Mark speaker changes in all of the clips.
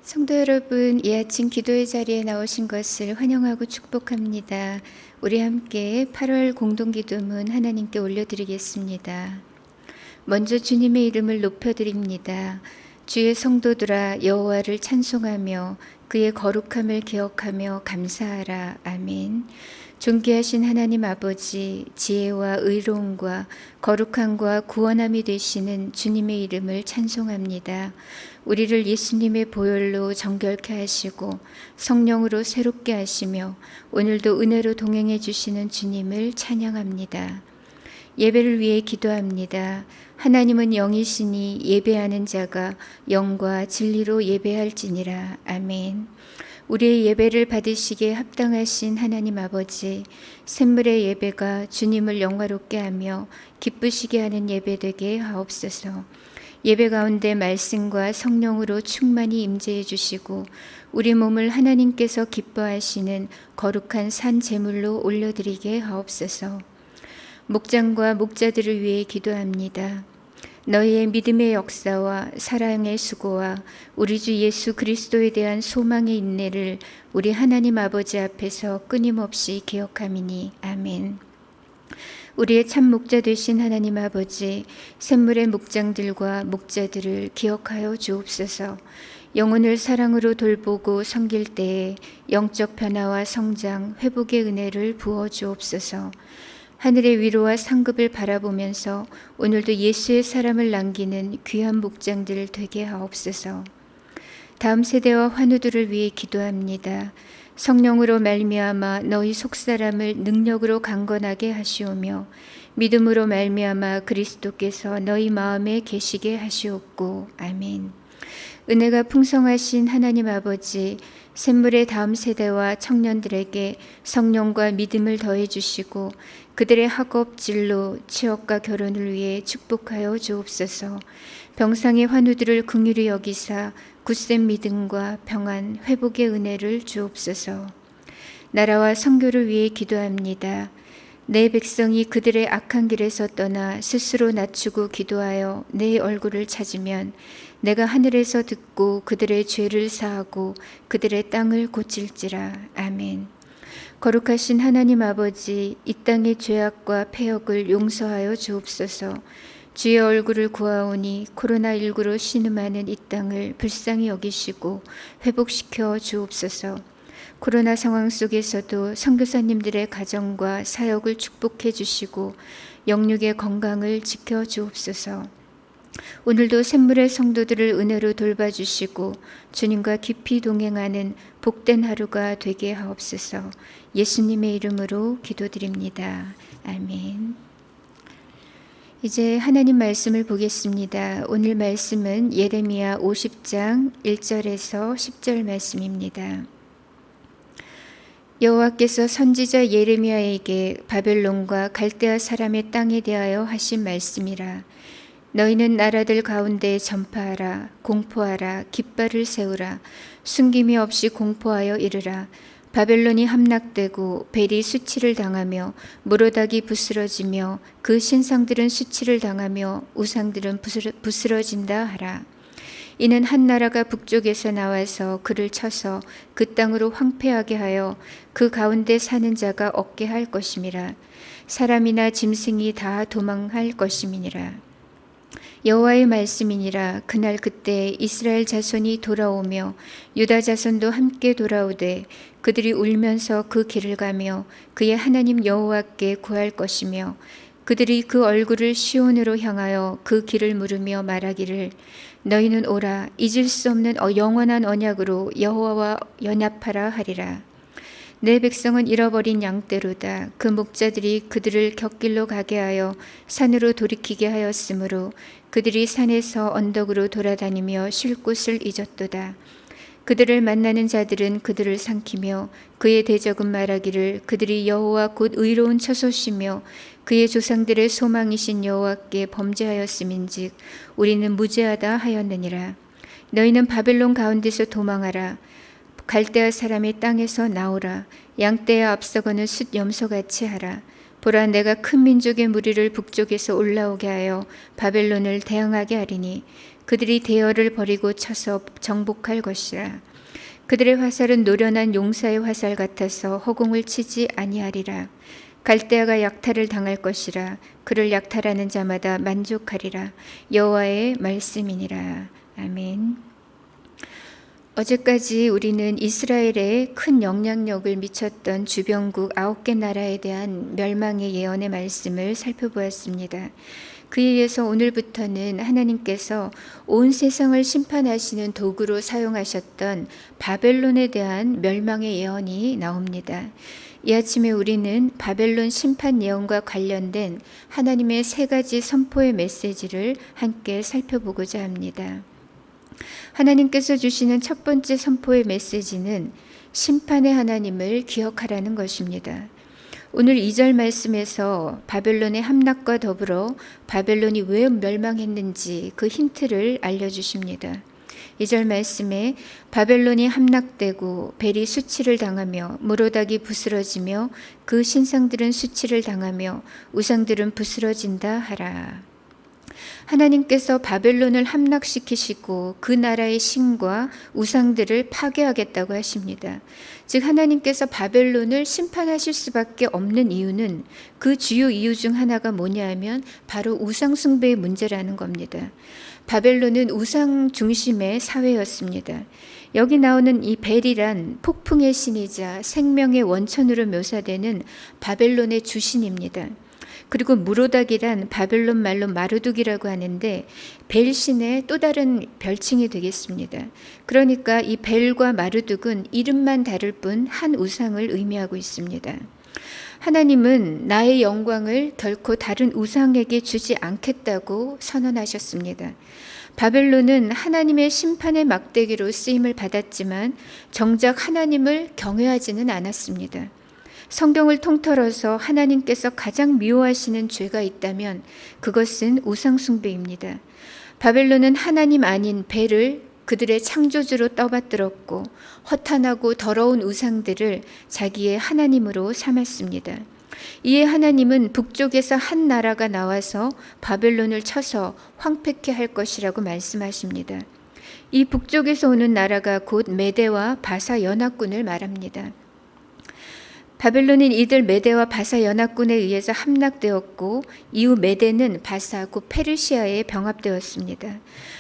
Speaker 1: 성도 여러분, 이 아침 기도의 자리에 나오신 것을 환영하고 축복합니다. 우리 함께 8월 공동기도문 하나님께 올려드리겠습니다. 먼저 주님의 이름을 높여드립니다. 주의 성도들아 여호와를 찬송하며 그의 거룩함을 기억하며 감사하라. 아멘. 존귀하신 하나님 아버지, 지혜와 의로움과 거룩함과 구원함이 되시는 주님의 이름을 찬송합니다. 우리를 예수님의 보혈로 정결케 하시고 성령으로 새롭게 하시며 오늘도 은혜로 동행해 주시는 주님을 찬양합니다. 예배를 위해 기도합니다. 하나님은 영이시니 예배하는 자가 영과 진리로 예배할지니라. 아멘. 우리의 예배를 받으시기에 합당하신 하나님 아버지, 샘물의 예배가 주님을 영화롭게 하며 기쁘시게 하는 예배 되게 하옵소서. 예배 가운데 말씀과 성령으로 충만히 임재해 주시고 우리 몸을 하나님께서 기뻐하시는 거룩한 산 제물로 올려드리게 하옵소서. 목장과 목자들을 위해 기도합니다. 너희의 믿음의 역사와 사랑의 수고와 우리 주 예수 그리스도에 대한 소망의 인내를 우리 하나님 아버지 앞에서 끊임없이 기억함이니. 아멘. 우리의 참 목자 되신 하나님 아버지, 샘물의 목장들과 목자들을 기억하여 주옵소서. 영혼을 사랑으로 돌보고 섬길 때에 영적 변화와 성장, 회복의 은혜를 부어 주옵소서. 하늘의 위로와 상급을 바라보면서 오늘도 예수의 사람을 남기는 귀한 목장들 되게 하옵소서. 다음 세대와 환우들을 위해 기도합니다. 성령으로 말미암아 너희 속사람을 능력으로 강건하게 하시오며 믿음으로 말미암아 그리스도께서 너희 마음에 계시게 하시옵고. 아멘. 은혜가 풍성하신 하나님 아버지, 샘물의 다음 세대와 청년들에게 성령과 믿음을 더해 주시고 그들의 학업, 진로, 취업과 결혼을 위해 축복하여 주옵소서. 병상의 환우들을 긍휼히 여기사 굳센 믿음과 평안, 회복의 은혜를 주옵소서. 나라와 선교를 위해 기도합니다. 내 백성이 그들의 악한 길에서 떠나 스스로 낮추고 기도하여 내 얼굴을 찾으면 내가 하늘에서 듣고 그들의 죄를 사하고 그들의 땅을 고칠지라. 아멘. 거룩하신 하나님 아버지, 이 땅의 죄악과 패역을 용서하여 주옵소서. 주의 얼굴을 구하오니 코로나19로 신음하는 이 땅을 불쌍히 여기시고 회복시켜 주옵소서. 코로나 상황 속에서도 선교사님들의 가정과 사역을 축복해 주시고 영육의 건강을 지켜 주옵소서. 오늘도 샘물의 성도들을 은혜로 돌봐주시고 주님과 깊이 동행하는 복된 하루가 되게 하옵소서. 예수님의 이름으로 기도드립니다. 아멘. 이제 하나님 말씀을 보겠습니다. 오늘 말씀은 예레미야 50장 1절에서 10절 말씀입니다. 여호와께서 선지자 예레미야에게 바벨론과 갈대아 사람의 땅에 대하여 하신 말씀이라. 너희는 나라들 가운데 전파하라, 공포하라, 깃발을 세우라, 숨김이 없이 공포하여 이르라. 바벨론이 함락되고 벨이 수치를 당하며 모로닥이 부스러지며 그 신상들은 수치를 당하며 우상들은 부스러진다 하라. 이는 한 나라가 북쪽에서 나와서 그를 쳐서 그 땅으로 황폐하게 하여 그 가운데 사는 자가 없게 할 것임이라. 사람이나 짐승이 다 도망할 것임이니라. 여호와의 말씀이니라. 그날 그때 이스라엘 자손이 돌아오며 유다 자손도 함께 돌아오되 그들이 울면서 그 길을 가며 그의 하나님 여호와께 구할 것이며 그들이 그 얼굴을 시온으로 향하여 그 길을 물으며 말하기를 너희는 오라 잊을 수 없는 영원한 언약으로 여호와와 연합하라 하리라. 내 백성은 잃어버린 양떼로다. 그 목자들이 그들을 곁길로 가게 하여 산으로 돌이키게 하였으므로 그들이 산에서 언덕으로 돌아다니며 쉴 곳을 잊었도다. 그들을 만나는 자들은 그들을 삼키며 그의 대적은 말하기를 그들이 여호와 곧 의로운 처소시며 그의 조상들의 소망이신 여호와께 범죄하였음인즉 우리는 무죄하다 하였느니라. 너희는 바벨론 가운데서 도망하라. 갈대아 사람의 땅에서 나오라. 양떼에 앞서거는 숫 염소같이 하라. 보라, 내가 큰 민족의 무리를 북쪽에서 올라오게 하여 바벨론을 대항하게 하리니 그들이 대열을 버리고 쳐서 정복할 것이라. 그들의 화살은 노련한 용사의 화살 같아서 허공을 치지 아니하리라. 갈대아가 약탈을 당할 것이라. 그를 약탈하는 자마다 만족하리라. 여호와의 말씀이니라. 아멘. 어제까지 우리는 이스라엘에 큰 영향력을 미쳤던 주변국 9개 나라에 대한 멸망의 예언의 말씀을 살펴보았습니다. 그에 의해서 오늘부터는 하나님께서 온 세상을 심판하시는 도구로 사용하셨던 바벨론에 대한 멸망의 예언이 나옵니다. 이 아침에 우리는 바벨론 심판 예언과 관련된 하나님의 3가지 선포의 메시지를 함께 살펴보고자 합니다. 하나님께서 주시는 첫 번째 선포의 메시지는 심판의 하나님을 기억하라는 것입니다. 오늘 2절 말씀에서 바벨론의 함락과 더불어 바벨론이 왜 멸망했는지 그 힌트를 알려주십니다. 2절 말씀에 바벨론이 함락되고 벨이 수치를 당하며 무로닥이 부스러지며 그 신상들은 수치를 당하며 우상들은 부스러진다 하라. 하나님께서 바벨론을 함락시키시고 그 나라의 신과 우상들을 파괴하겠다고 하십니다. 즉 하나님께서 바벨론을 심판하실 수밖에 없는 이유는 그 주요 이유 중 하나가 뭐냐 하면 바로 우상 숭배의 문제라는 겁니다. 바벨론은 우상 중심의 사회였습니다. 여기 나오는 이 벨이란 폭풍의 신이자 생명의 원천으로 묘사되는 바벨론의 주신입니다. 그리고 무로닥이란 바벨론 말로 마르둑이라고 하는데 벨신의 또 다른 별칭이 되겠습니다. 그러니까 이 벨과 마르둑은 이름만 다를 뿐 한 우상을 의미하고 있습니다. 하나님은 나의 영광을 결코 다른 우상에게 주지 않겠다고 선언하셨습니다. 바벨론은 하나님의 심판의 막대기로 쓰임을 받았지만 정작 하나님을 경외하지는 않았습니다. 성경을 통틀어서 하나님께서 가장 미워하시는 죄가 있다면 그것은 우상숭배입니다. 바벨론은 하나님 아닌 벨을 그들의 창조주로 떠받들었고 허탄하고 더러운 우상들을 자기의 하나님으로 삼았습니다. 이에 하나님은 북쪽에서 한 나라가 나와서 바벨론을 쳐서 황폐케 할 것이라고 말씀하십니다. 이 북쪽에서 오는 나라가 곧 메대와 바사 연합군을 말합니다. 바벨론은 이들 메대와 바사 연합군에 의해서 함락되었고 이후 메대는 바사 곧 페르시아에 병합되었습니다.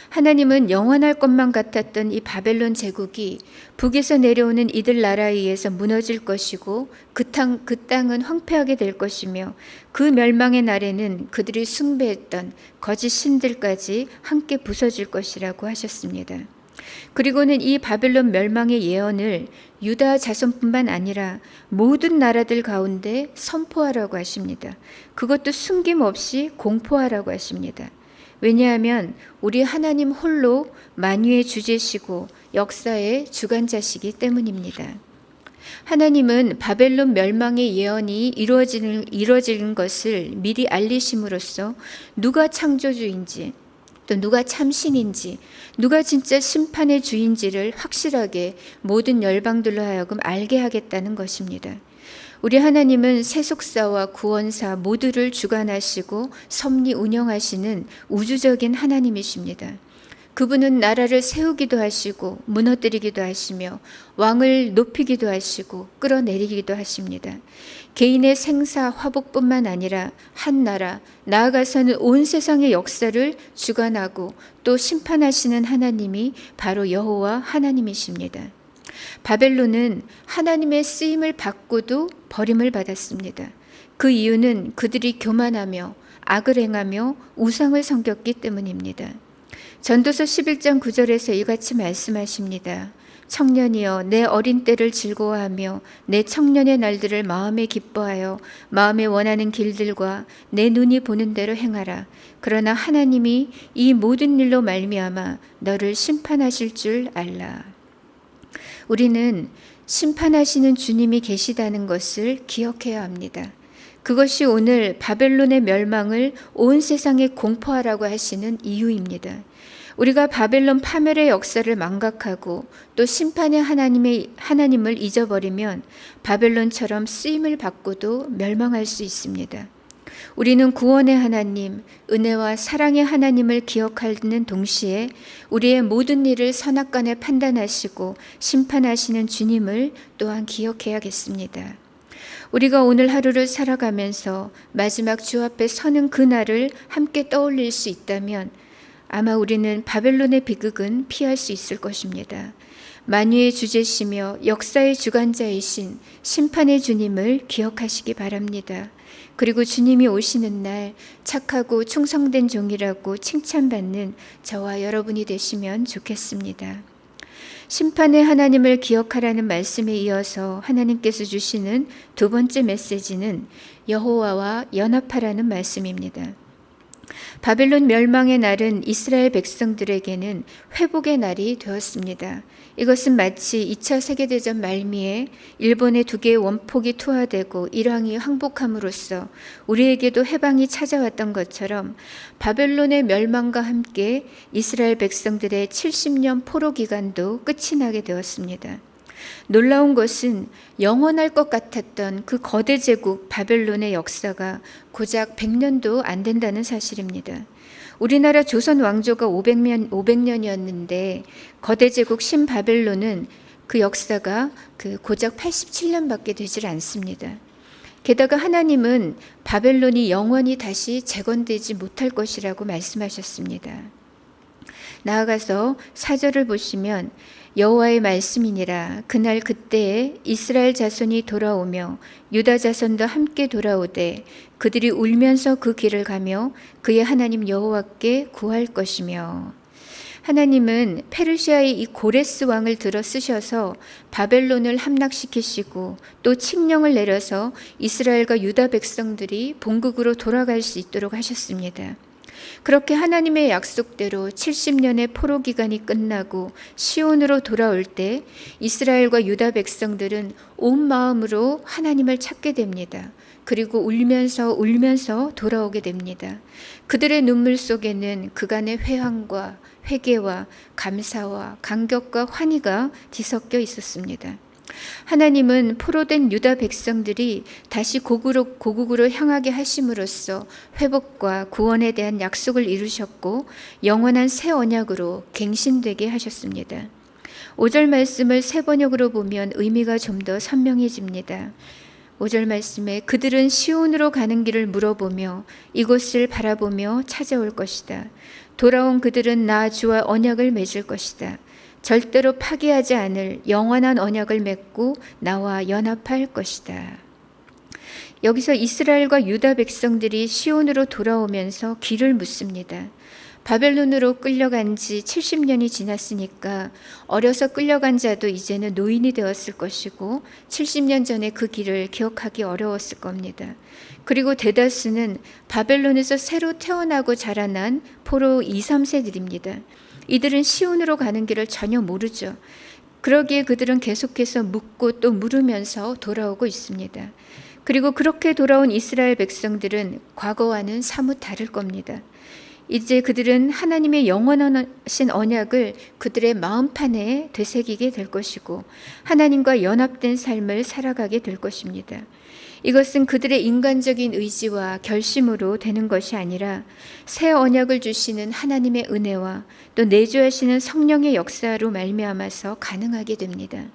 Speaker 1: 하나님은 영원할 것만 같았던 이 바벨론 제국이 북에서 내려오는 이들 나라에 의해서 무너질 것이고 그 땅은 황폐하게 될 것이며 그 멸망의 날에는 그들이 숭배했던 거짓 신들까지 함께 부서질 것이라고 하셨습니다. 그리고는 이 바벨론 멸망의 예언을 유다 자손뿐만 아니라 모든 나라들 가운데 선포하라고 하십니다. 그것도 숨김없이 공포하라고 하십니다. 왜냐하면 우리 하나님 홀로 만유의 주제시고 역사의 주관자시기 때문입니다. 하나님은 바벨론 멸망의 예언이 이루어지는 것을 미리 알리심으로써 누가 창조주인지 또 누가 참신인지 누가 진짜 심판의 주인지를 확실하게 모든 열방들로 하여금 알게 하겠다는 것입니다. 우리 하나님은 세속사와 구원사 모두를 주관하시고 섭리 운영하시는 우주적인 하나님이십니다. 그분은 나라를 세우기도 하시고 무너뜨리기도 하시며 왕을 높이기도 하시고 끌어내리기도 하십니다. 개인의 생사 화복뿐만 아니라 한 나라, 나아가서는 온 세상의 역사를 주관하고 또 심판하시는 하나님이 바로 여호와 하나님이십니다. 바벨론은 하나님의 쓰임을 받고도 버림을 받았습니다. 그 이유는 그들이 교만하며 악을 행하며 우상을 섬겼기 때문입니다. 전도서 11장 9절에서 이같이 말씀하십니다. 청년이여 내 어린 때를 즐거워하며 내 청년의 날들을 마음에 기뻐하여 마음에 원하는 길들과 내 눈이 보는 대로 행하라. 그러나 하나님이 이 모든 일로 말미암아 너를 심판하실 줄 알라. 우리는 심판하시는 주님이 계시다는 것을 기억해야 합니다. 그것이 오늘 바벨론의 멸망을 온 세상에 공포하라고 하시는 이유입니다. 우리가 바벨론 파멸의 역사를 망각하고 또 심판의 하나님을 잊어버리면 바벨론처럼 쓰임을 받고도 멸망할 수 있습니다. 우리는 구원의 하나님, 은혜와 사랑의 하나님을 기억하는 동시에 우리의 모든 일을 선악간에 판단하시고 심판하시는 주님을 또한 기억해야겠습니다. 우리가 오늘 하루를 살아가면서 마지막 주 앞에 서는 그날을 함께 떠올릴 수 있다면 아마 우리는 바벨론의 비극은 피할 수 있을 것입니다. 만유의 주제시며 역사의 주관자이신 심판의 주님을 기억하시기 바랍니다. 그리고 주님이 오시는 날 착하고 충성된 종이라고 칭찬받는 저와 여러분이 되시면 좋겠습니다. 심판의 하나님을 기억하라는 말씀에 이어서 하나님께서 주시는 두 번째 메시지는 여호와와 연합하라는 말씀입니다. 바벨론 멸망의 날은 이스라엘 백성들에게는 회복의 날이 되었습니다. 이것은 마치 2차 세계대전 말미에 일본의 두 개의 원폭이 투하되고 일왕이 항복함으로써 우리에게도 해방이 찾아왔던 것처럼 바벨론의 멸망과 함께 이스라엘 백성들의 70년 포로 기간도 끝이 나게 되었습니다. 놀라운 것은 영원할 것 같았던 그 거대 제국 바벨론의 역사가 고작 100년도 안 된다는 사실입니다. 우리나라 조선 왕조가 500년이었는데 거대 제국 신바벨론은 그 역사가 고작 87년밖에 되질 않습니다. 게다가 하나님은 바벨론이 영원히 다시 재건되지 못할 것이라고 말씀하셨습니다. 나아가서 4절을 보시면 여호와의 말씀이니라. 그날 그때에 이스라엘 자손이 돌아오며 유다 자손도 함께 돌아오되 그들이 울면서 그 길을 가며 그의 하나님 여호와께 구할 것이며. 하나님은 페르시아의 이 고레스 왕을 들어 쓰셔서 바벨론을 함락시키시고 또 칙령을 내려서 이스라엘과 유다 백성들이 본국으로 돌아갈 수 있도록 하셨습니다. 그렇게 하나님의 약속대로 70년의 포로 기간이 끝나고 시온으로 돌아올 때 이스라엘과 유다 백성들은 온 마음으로 하나님을 찾게 됩니다. 그리고 울면서 돌아오게 됩니다. 그들의 눈물 속에는 그간의 회한과 회개와 감사와 감격과 환희가 뒤섞여 있었습니다. 하나님은 포로된 유다 백성들이 다시 고국으로 향하게 하심으로써 회복과 구원에 대한 약속을 이루셨고 영원한 새 언약으로 갱신되게 하셨습니다. 5절 말씀을 새 번역으로 보면 의미가 좀 더 선명해집니다. 5절 말씀에 그들은 시온으로 가는 길을 물어보며 이곳을 바라보며 찾아올 것이다. 돌아온 그들은 나 주와 언약을 맺을 것이다. 절대로 파기하지 않을 영원한 언약을 맺고 나와 연합할 것이다. 여기서 이스라엘과 유다 백성들이 시온으로 돌아오면서 길을 묻습니다. 바벨론으로 끌려간 지 70년이 지났으니까 어려서 끌려간 자도 이제는 노인이 되었을 것이고 70년 전에 그 길을 기억하기 어려웠을 겁니다. 그리고 대다수는 바벨론에서 새로 태어나고 자라난 포로 2, 3세들입니다. 이들은 시온으로 가는 길을 전혀 모르죠. 그러기에 그들은 계속해서 묻고 또 물으면서 돌아오고 있습니다. 그리고 그렇게 돌아온 이스라엘 백성들은 과거와는 사뭇 다를 겁니다. 이제 그들은 하나님의 영원하신 언약을 그들의 마음판에 되새기게 될 것이고 하나님과 연합된 삶을 살아가게 될 것입니다. 이것은 그들의 인간적인 의지와 결심으로 되는 것이 아니라 새 언약을 주시는 하나님의 은혜와 또 내주하시는 성령의 역사로 말미암아서 가능하게 됩니다.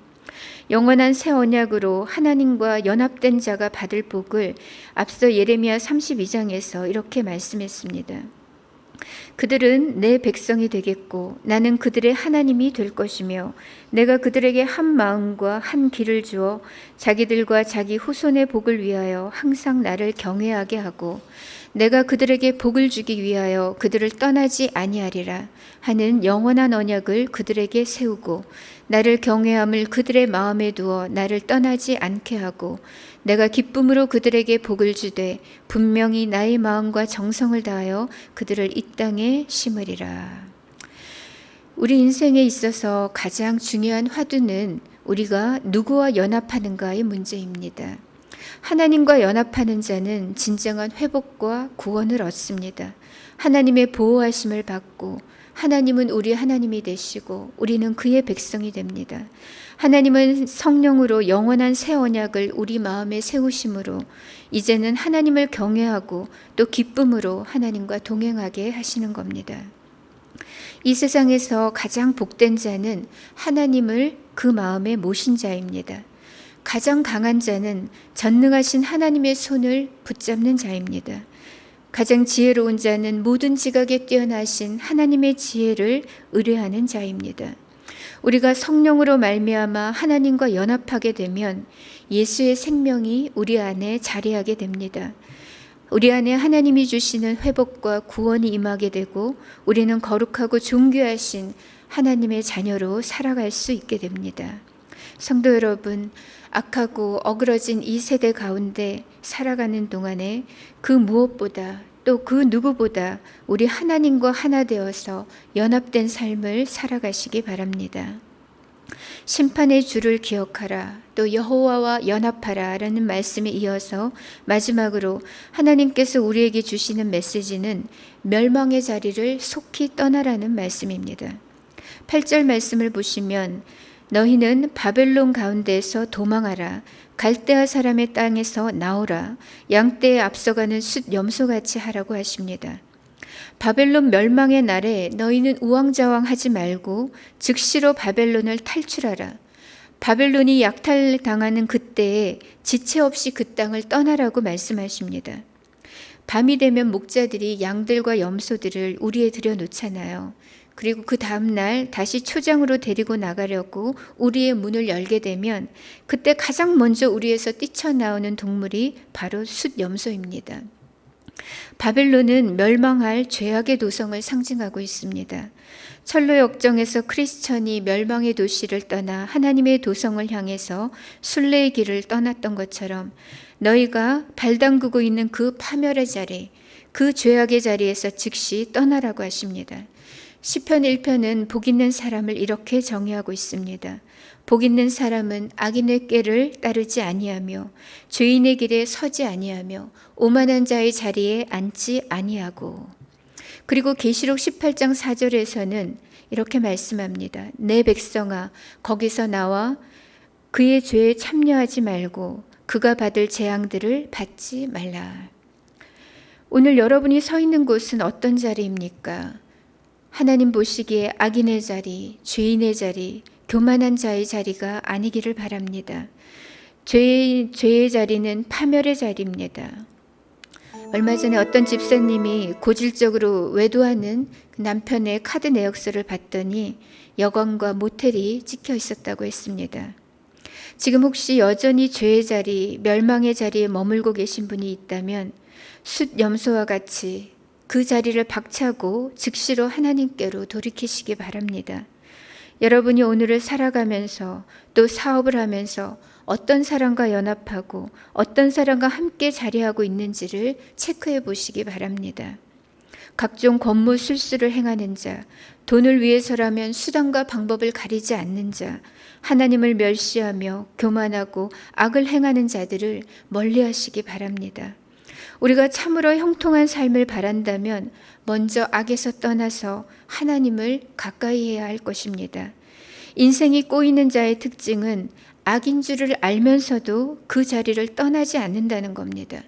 Speaker 1: 영원한 새 언약으로 하나님과 연합된 자가 받을 복을 앞서 예레미야 32장에서 이렇게 말씀했습니다. 그들은 내 백성이 되겠고 나는 그들의 하나님이 될 것이며 내가 그들에게 한 마음과 한 길을 주어 자기들과 자기 후손의 복을 위하여 항상 나를 경외하게 하고 내가 그들에게 복을 주기 위하여 그들을 떠나지 아니하리라 하는 영원한 언약을 그들에게 세우고 나를 경외함을 그들의 마음에 두어 나를 떠나지 않게 하고 내가 기쁨으로 그들에게 복을 주되 분명히 나의 마음과 정성을 다하여 그들을 이 땅에 심으리라. 우리 인생에 있어서 가장 중요한 화두는 우리가 누구와 연합하는가의 문제입니다. 하나님과 연합하는 자는 진정한 회복과 구원을 얻습니다. 하나님의 보호하심을 받고 하나님은 우리 하나님이 되시고 우리는 그의 백성이 됩니다. 하나님은 성령으로 영원한 새 언약을 우리 마음에 세우심으로 이제는 하나님을 경외하고 또 기쁨으로 하나님과 동행하게 하시는 겁니다. 이 세상에서 가장 복된 자는 하나님을 그 마음에 모신 자입니다. 가장 강한 자는 전능하신 하나님의 손을 붙잡는 자입니다. 가장 지혜로운 자는 모든 지각에 뛰어나신 하나님의 지혜를 의뢰하는 자입니다. 우리가 성령으로 말미암아 하나님과 연합하게 되면 예수의 생명이 우리 안에 자리하게 됩니다. 우리 안에 하나님이 주시는 회복과 구원이 임하게 되고 우리는 거룩하고 존귀하신 하나님의 자녀로 살아갈 수 있게 됩니다. 성도 여러분, 악하고 어그러진 이 세대 가운데 살아가는 동안에 그 무엇보다 또 그 누구보다 우리 하나님과 하나 되어서 연합된 삶을 살아가시기 바랍니다. 심판의 주를 기억하라, 또 여호와와 연합하라 라는 말씀에 이어서 마지막으로 하나님께서 우리에게 주시는 메시지는 멸망의 자리를 속히 떠나라는 말씀입니다. 8절 말씀을 보시면 너희는 바벨론 가운데에서 도망하라, 갈대아 사람의 땅에서 나오라, 양떼에 앞서가는 숫 염소같이 하라고 하십니다. 바벨론 멸망의 날에 너희는 우왕좌왕하지 말고 즉시로 바벨론을 탈출하라. 바벨론이 약탈당하는 그때에 지체 없이 그 땅을 떠나라고 말씀하십니다. 밤이 되면 목자들이 양들과 염소들을 우리에 들여놓잖아요. 그리고 그 다음날 다시 초장으로 데리고 나가려고 우리의 문을 열게 되면 그때 가장 먼저 우리에서 뛰쳐나오는 동물이 바로 숫 염소입니다. 바벨론은 멸망할 죄악의 도성을 상징하고 있습니다. 철로 역정에서 크리스천이 멸망의 도시를 떠나 하나님의 도성을 향해서 순례의 길을 떠났던 것처럼 너희가 발 담그고 있는 그 파멸의 자리, 그 죄악의 자리에서 즉시 떠나라고 하십니다. 시편 1편은 복 있는 사람을 이렇게 정의하고 있습니다. 복 있는 사람은 악인의 꾀를 따르지 아니하며 죄인의 길에 서지 아니하며 오만한 자의 자리에 앉지 아니하고. 그리고 계시록 18장 4절에서는 이렇게 말씀합니다. 내 백성아, 거기서 나와 그의 죄에 참여하지 말고 그가 받을 재앙들을 받지 말라. 오늘 여러분이 서 있는 곳은 어떤 자리입니까? 하나님 보시기에 악인의 자리, 죄인의 자리, 교만한 자의 자리가 아니기를 바랍니다. 죄의 자리는 파멸의 자리입니다. 얼마 전에 어떤 집사님이 고질적으로 외도하는 남편의 카드 내역서를 봤더니 여관과 모텔이 찍혀 있었다고 했습니다. 지금 혹시 여전히 죄의 자리, 멸망의 자리에 머물고 계신 분이 있다면 숫 염소와 같이 그 자리를 박차고 즉시로 하나님께로 돌이키시기 바랍니다. 여러분이 오늘을 살아가면서 또 사업을 하면서 어떤 사람과 연합하고 어떤 사람과 함께 자리하고 있는지를 체크해 보시기 바랍니다. 각종 권무 술수를 행하는 자, 돈을 위해서라면 수단과 방법을 가리지 않는 자, 하나님을 멸시하며 교만하고 악을 행하는 자들을 멀리하시기 바랍니다. 우리가 참으로 형통한 삶을 바란다면 먼저 악에서 떠나서 하나님을 가까이 해야 할 것입니다. 인생이 꼬이는 자의 특징은 악인 줄을 알면서도 그 자리를 떠나지 않는다는 겁니다.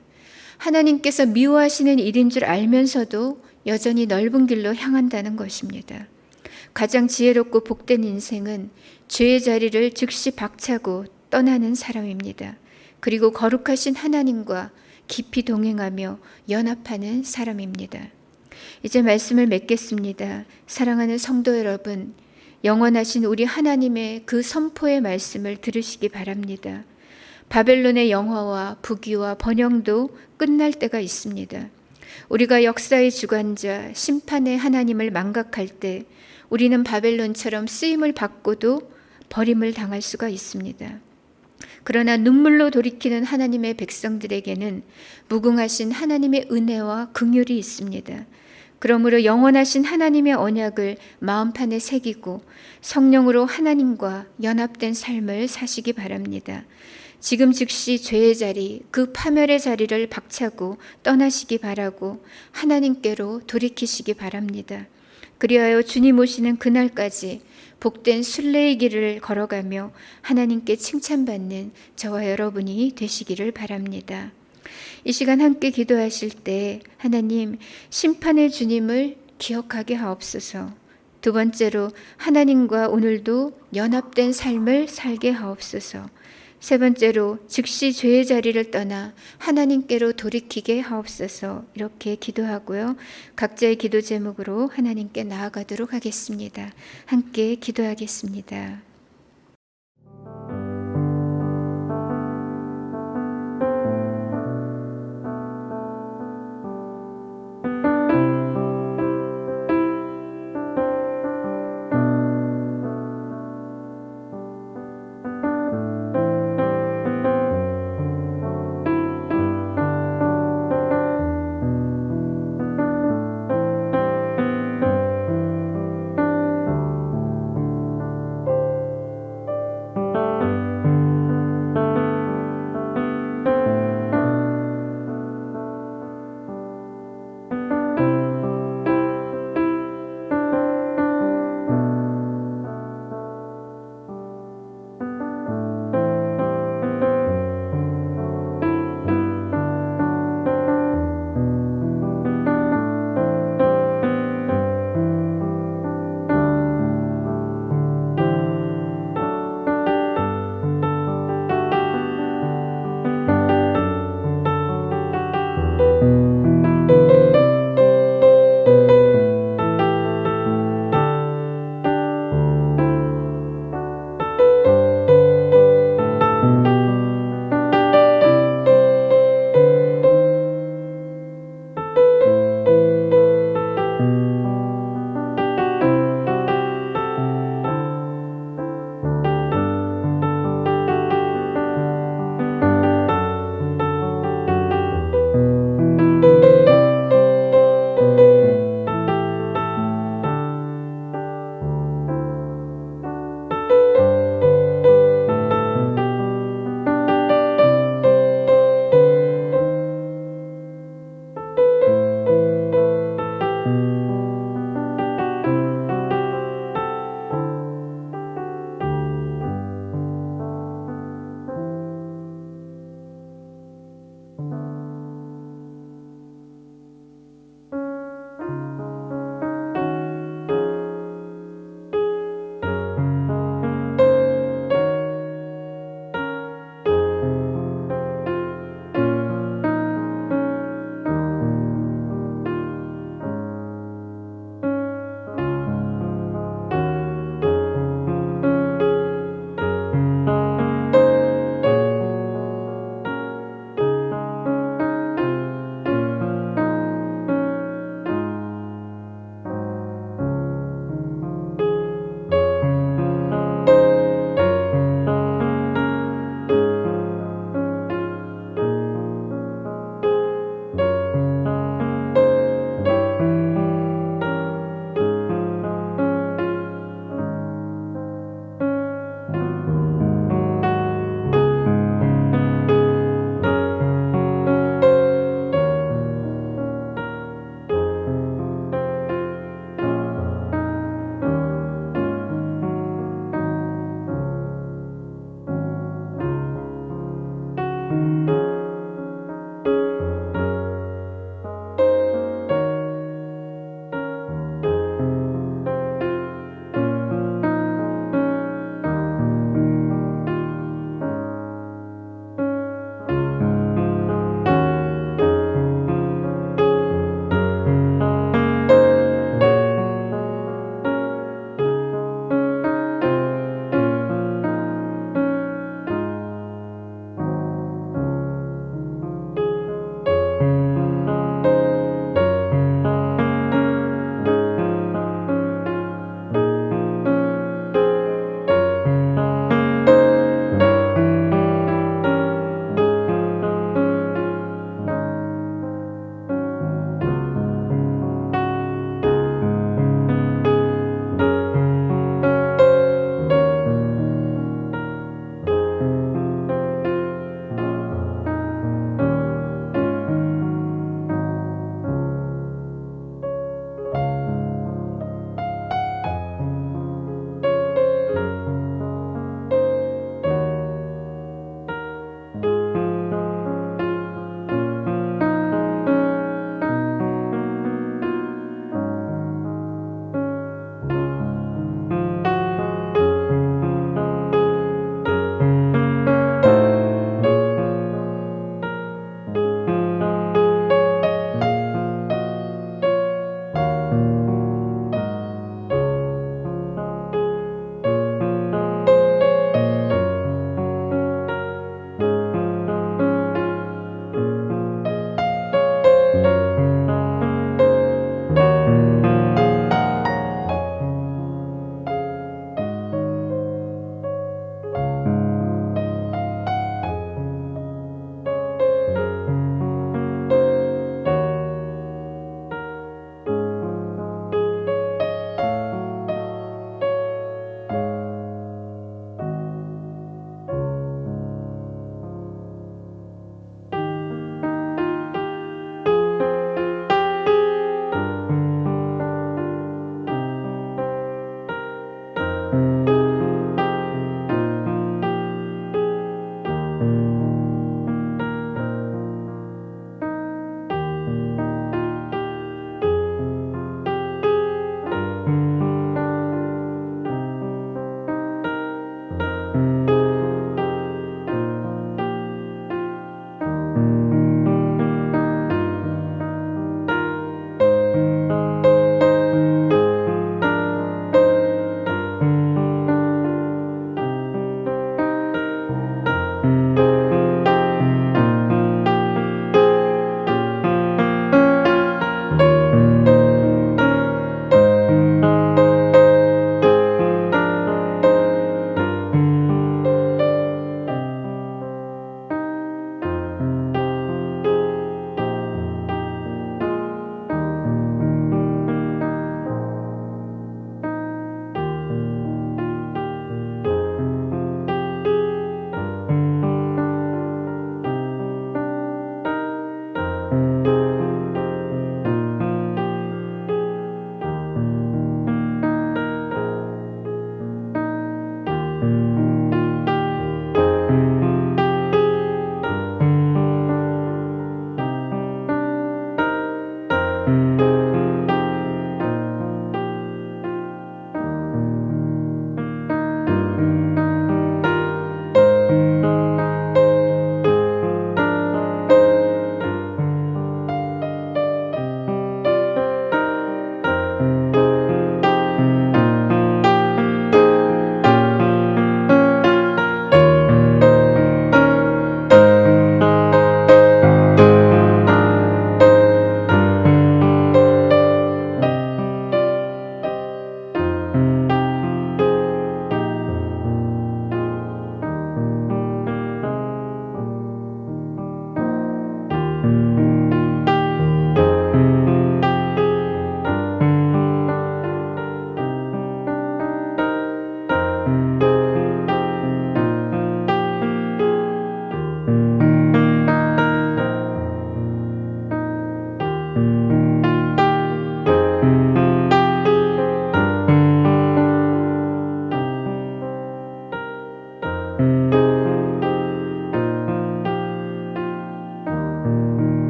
Speaker 1: 하나님께서 미워하시는 일인 줄 알면서도 여전히 넓은 길로 향한다는 것입니다. 가장 지혜롭고 복된 인생은 죄의 자리를 즉시 박차고 떠나는 사람입니다. 그리고 거룩하신 하나님과 깊이 동행하며 연합하는 사람입니다. 이제 말씀을 맺겠습니다. 사랑하는 성도 여러분, 영원하신 우리 하나님의 그 선포의 말씀을 들으시기 바랍니다. 바벨론의 영화와 부귀와 번영도 끝날 때가 있습니다. 우리가 역사의 주관자, 심판의 하나님을 망각할 때 우리는 바벨론처럼 쓰임을 받고도 버림을 당할 수가 있습니다. 그러나 눈물로 돌이키는 하나님의 백성들에게는 무궁하신 하나님의 은혜와 긍휼이 있습니다. 그러므로 영원하신 하나님의 언약을 마음판에 새기고 성령으로 하나님과 연합된 삶을 사시기 바랍니다. 지금 즉시 죄의 자리, 그 파멸의 자리를 박차고 떠나시기 바라고 하나님께로 돌이키시기 바랍니다. 그리하여 주님 오시는 그날까지 복된 순례의 길을 걸어가며 하나님께 칭찬받는 저와 여러분이 되시기를 바랍니다. 이 시간 함께 기도하실 때 하나님 심판의 주님을 기억하게 하옵소서. 두 번째로 하나님과 오늘도 연합된 삶을 살게 하옵소서. 세 번째로 즉시 죄의 자리를 떠나 하나님께로 돌이키게 하옵소서. 이렇게 기도하고요. 각자의 기도 제목으로 하나님께 나아가도록 하겠습니다. 함께 기도하겠습니다.